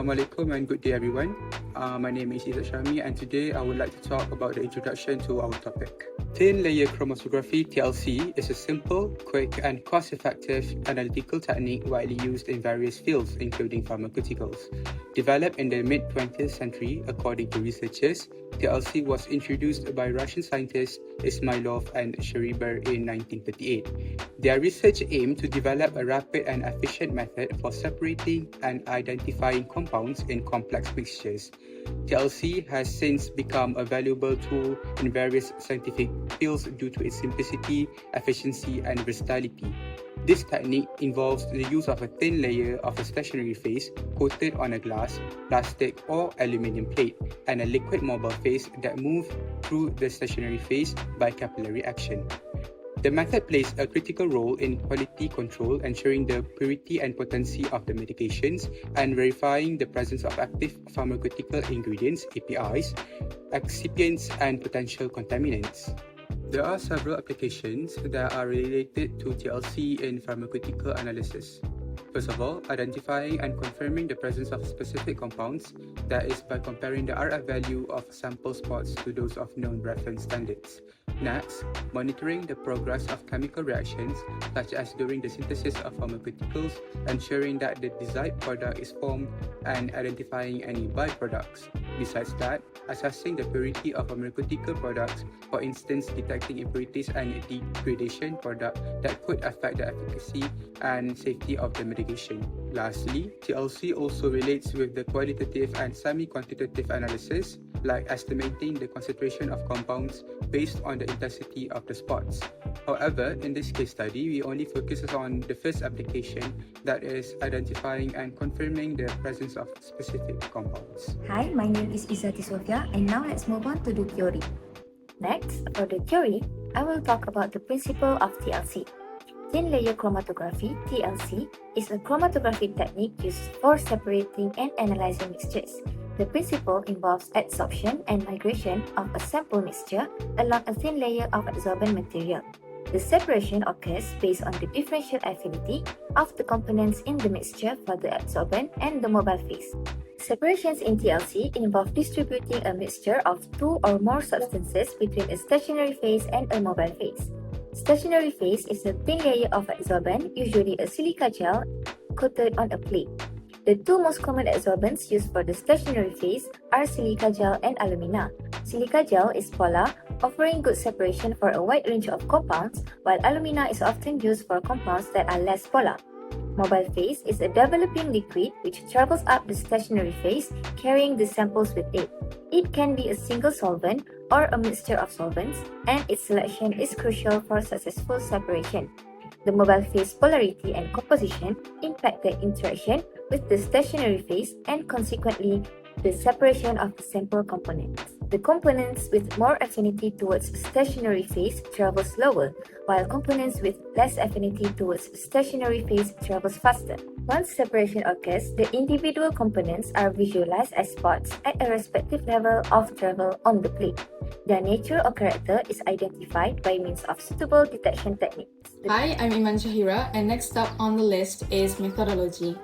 Assalamualaikum and good day everyone. My name is Excedrin and today I would like to talk about the introduction to our topic. Thin-Layer Chromatography (TLC) is a simple, quick and cost-effective analytical technique widely used in various fields including pharmaceuticals. Developed in the mid-20th century, according to researchers, TLC was introduced by Russian scientists Ismailov and Schreiber in 1938. Their research aimed to develop a rapid and efficient method for separating and identifying compounds in complex mixtures. TLC has since become a valuable tool in various scientific fields due to its simplicity, efficiency, and versatility. This technique involves the use of a thin layer of a stationary phase coated on a glass, plastic, or aluminium plate, and a liquid mobile phase that moves through the stationary phase by capillary action. The method plays a critical role in quality control, ensuring the purity and potency of the medications and verifying the presence of active pharmaceutical ingredients, APIs, excipients, and potential contaminants. There are several applications that are related to TLC in pharmaceutical analysis. First of all, identifying and confirming the presence of specific compounds, that is by comparing the RF value of sample spots to those of known reference standards. Next, monitoring the progress of chemical reactions, such as during the synthesis of pharmaceuticals, ensuring that the desired product is formed and identifying any byproducts. Besides that, assessing the purity of pharmaceutical products, for instance, detecting impurities and degradation product that could affect the efficacy and safety of the medication. Lastly, TLC also relates with the qualitative and semi-quantitative analysis, like estimating the concentration of compounds based on the intensity of the spots. However, in this case study, we only focus on the first application, that is identifying and confirming the presence of specific compounds. Hi, my name is Izzati Sofia, and now let's move on to the theory. Next, for the theory, I will talk about the principle of TLC. Thin-Layer Chromatography (TLC) is a chromatography technique used for separating and analyzing mixtures. The principle involves adsorption and migration of a sample mixture along a thin layer of adsorbent material. The separation occurs based on the differential affinity of the components in the mixture for the adsorbent and the mobile phase. Separations in TLC involve distributing a mixture of two or more substances between a stationary phase and a mobile phase. Stationary phase is a thin layer of adsorbent, usually a silica gel, coated on a plate. The two most common adsorbents used for the stationary phase are silica gel and alumina. Silica gel is polar, offering good separation for a wide range of compounds, while alumina is often used for compounds that are less polar. Mobile phase is a developing liquid which travels up the stationary phase, carrying the samples with it. It can be a single solvent or a mixture of solvents, and its selection is crucial for successful separation. The mobile phase polarity and composition impact the interaction with the stationary phase and consequently the separation of the sample components. The components with more affinity towards stationary phase travel slower, while components with less affinity towards stationary phase travels faster. Once separation occurs, the individual components are visualized as spots at a respective level of travel on the plate. Their nature or character is identified by means of suitable detection techniques. Hi, I'm Iman Shahira, and next up on the list is methodology.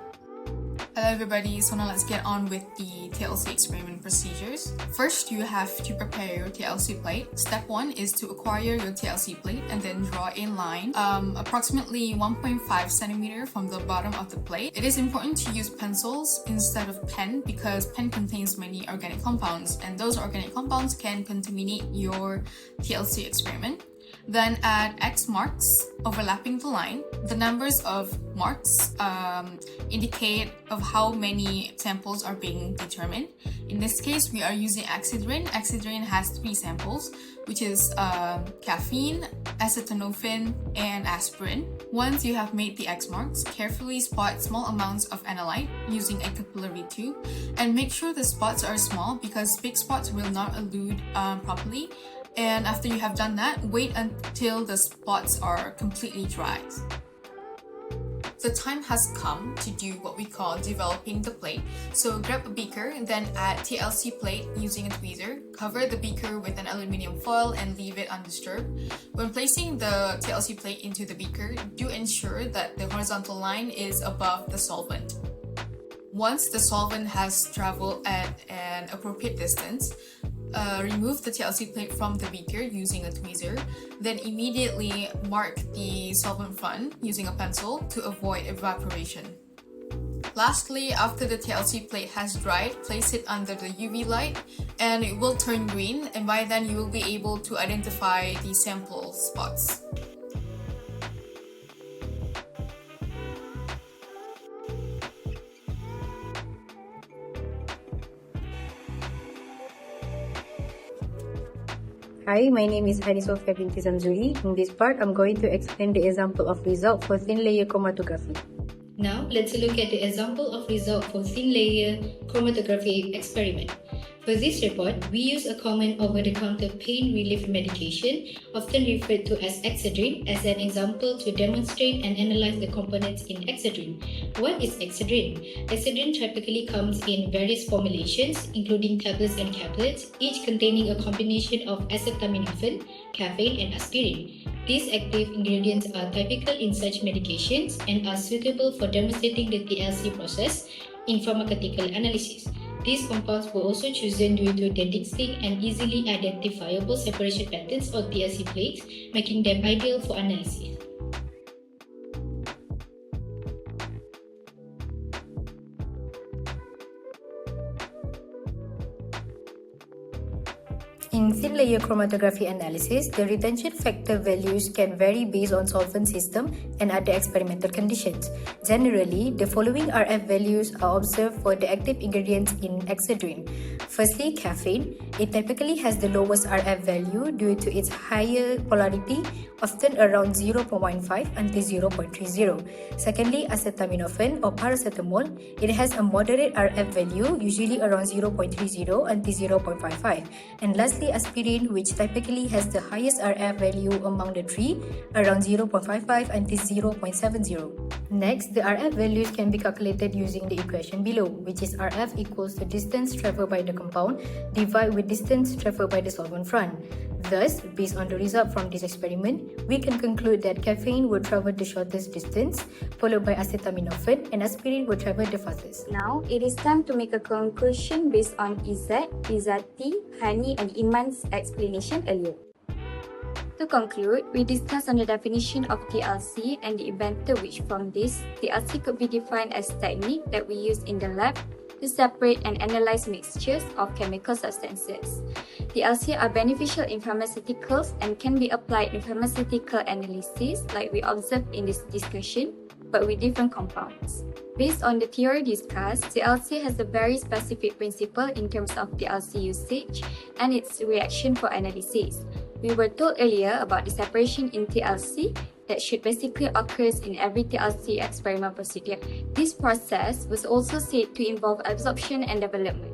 Hello everybody, so now let's get on with the TLC experiment procedures. First, you have to prepare your TLC plate. Step 1 is to acquire your TLC plate and then draw a line approximately 1.5 cm from the bottom of the plate. It is important to use pencils instead of pen because pen contains many organic compounds and those organic compounds can contaminate your TLC experiment. Then add X marks overlapping the line. The numbers of marks indicate of how many samples are being determined. In this case, we are using Excedrin. Excedrin has 3 samples, which is caffeine, acetaminophen, and aspirin. Once you have made the X marks, carefully spot small amounts of analyte using a capillary tube and make sure the spots are small because big spots will not elute properly. And after you have done that, wait until the spots are completely dry. The time has come to do what we call developing the plate. So grab a beaker and then add TLC plate using a tweezer. Cover the beaker with an aluminum foil and leave it undisturbed. When placing the TLC plate into the beaker, do ensure that the horizontal line is above the solvent. Once the solvent has traveled at an appropriate distance, remove the TLC plate from the beaker using a tweezer, then immediately mark the solvent front using a pencil to avoid evaporation. Lastly, after the TLC plate has dried, place it under the UV light and it will turn green, and by then you will be able to identify the sample spots. Hi, my name is Sofia binti Zamzuri. In this part, I'm going to explain the example of result for thin-layer chromatography. Now, let's look at the example of result for thin-layer chromatography experiment. For this report, we use a common over-the-counter pain relief medication, often referred to as Excedrin, as an example to demonstrate and analyze the components in Excedrin. What is Excedrin? Excedrin typically comes in various formulations, including tablets and caplets, each containing a combination of acetaminophen, caffeine, and aspirin. These active ingredients are typical in such medications and are suitable for demonstrating the TLC process in pharmaceutical analysis. These compounds were also chosen due to their distinct and easily identifiable separation patterns or TLC plates, making them ideal for analysis. In thin-layer chromatography analysis, the retention factor values can vary based on solvent system and other experimental conditions. Generally, the following RF values are observed for the active ingredients in Excedrin. Firstly, caffeine. It typically has the lowest RF value due to its higher polarity, often around 0.15 until 0.30. Secondly, acetaminophen or paracetamol. It has a moderate RF value, usually around 0.30 until 0.55. And lastly, aspirin, which typically has the highest RF value among the three, around 0.55 until 0.70. Next, the RF values can be calculated using the equation below, which is RF equals the distance traveled by the compound divided with distance traveled by the solvent front. Thus, based on the result from this experiment, we can conclude that caffeine will travel the shortest distance, followed by acetaminophen, and aspirin will travel the fastest. Now, it is time to make a conclusion based on Izzat, Izzati, Hani, and Iman's explanation earlier. To conclude, we discussed on the definition of TLC and the inventor, which from this, TLC could be defined as technique that we use in the lab to separate and analyze mixtures of chemical substances. TLC are beneficial in pharmaceuticals and can be applied in pharmaceutical analysis like we observed in this discussion, but with different compounds. Based on the theory discussed, TLC has a very specific principle in terms of TLC usage and its reaction for analysis. We were told earlier about the separation in TLC that should basically occurs in every TLC experiment procedure. This process was also said to involve absorption and development.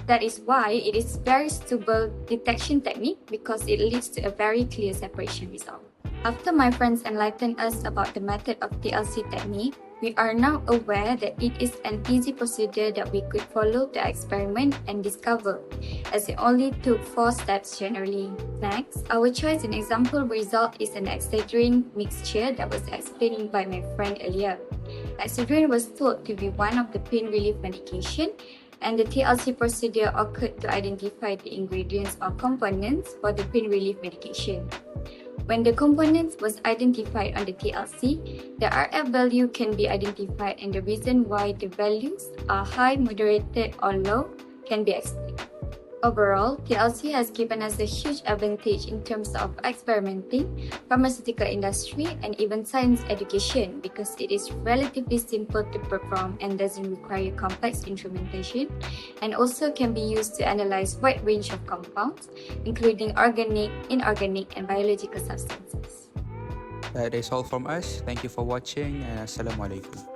That is why it is very suitable detection technique because it leads to a very clear separation result. After my friends enlightened us about the method of TLC technique, we are now aware that it is an easy procedure that we could follow to experiment and discover, as it only took 4 steps generally. Next, our choice in example result is an Excedrin mixture that was explained by my friend earlier. Excedrin was thought to be one of the pain relief medication, and the TLC procedure occurred to identify the ingredients or components for the pain relief medication. When the components was identified on the TLC, the RF value can be identified, and the reason why the values are high, moderated, or low can be explained. Overall, TLC has given us a huge advantage in terms of experimenting, pharmaceutical industry, and even science education because it is relatively simple to perform and doesn't require complex instrumentation, and also can be used to analyze wide range of compounds, including organic, inorganic, and biological substances. That is all from us. Thank you for watching and Assalamualaikum.